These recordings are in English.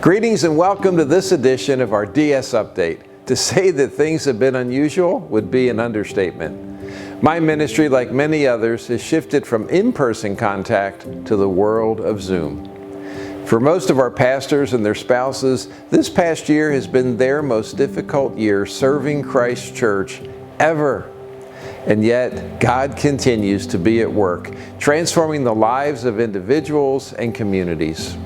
Greetings and welcome to this edition of our DS Update. To say that things have been unusual would be an understatement. My ministry, like many others, has shifted from in-person contact to the world of Zoom. For most of our pastors and their spouses, this past year has been their most difficult year serving Christ's church ever. And yet, God continues to be at work, transforming the lives of individuals and communities.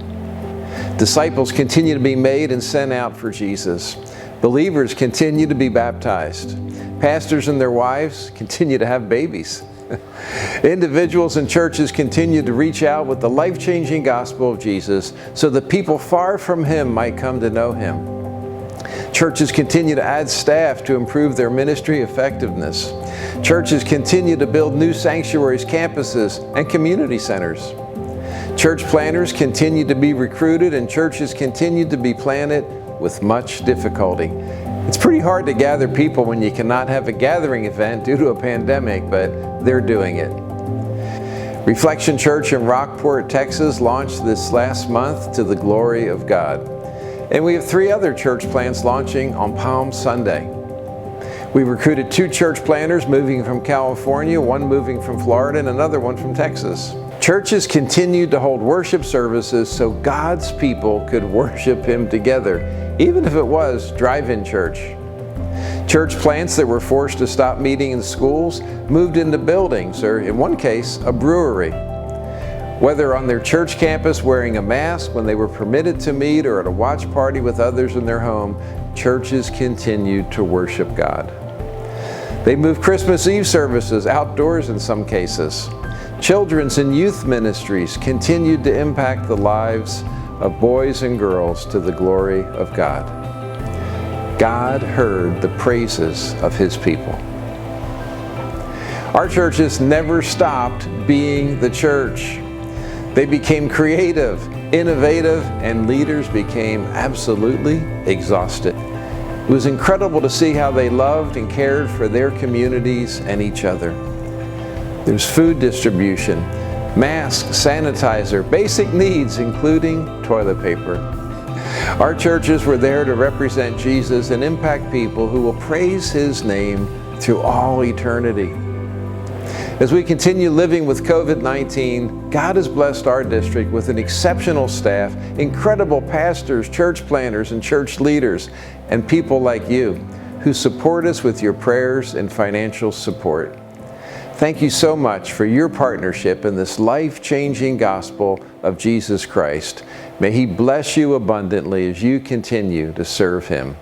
Disciples continue to be made and sent out for Jesus. Believers continue to be baptized. Pastors and their wives continue to have babies. Individuals and churches continue to reach out with the life-changing gospel of Jesus so that people far from Him might come to know Him. Churches continue to add staff to improve their ministry effectiveness. Churches continue to build new sanctuaries, campuses, and community centers. Church planners continue to be recruited and churches continue to be planted with much difficulty. It's pretty hard to gather people when you cannot have a gathering event due to a pandemic, but they're doing it. Reflection Church in Rockport, Texas launched this last month to the glory of God. And we have 3 other church plants launching on Palm Sunday. We recruited 2 church planners moving from California, one moving from Florida, and another one from Texas. Churches continued to hold worship services so God's people could worship Him together, even if it was drive-in church. Church plants that were forced to stop meeting in schools moved into buildings, or in one case, a brewery. Whether on their church campus wearing a mask when they were permitted to meet or at a watch party with others in their home, churches continued to worship God. They moved Christmas Eve services outdoors in some cases. Children's and youth ministries continued to impact the lives of boys and girls to the glory of God. God heard the praises of His people. Our churches never stopped being the church. They became creative, innovative, and leaders became absolutely exhausted. It was incredible to see how they loved and cared for their communities and each other. There's food distribution, masks, sanitizer, basic needs, including toilet paper. Our churches were there to represent Jesus and impact people who will praise His name through all eternity. As we continue living with COVID-19, God has blessed our district with an exceptional staff, incredible pastors, church planners, and church leaders, and people like you who support us with your prayers and financial support. Thank you so much for your partnership in this life-changing gospel of Jesus Christ. May He bless you abundantly as you continue to serve Him.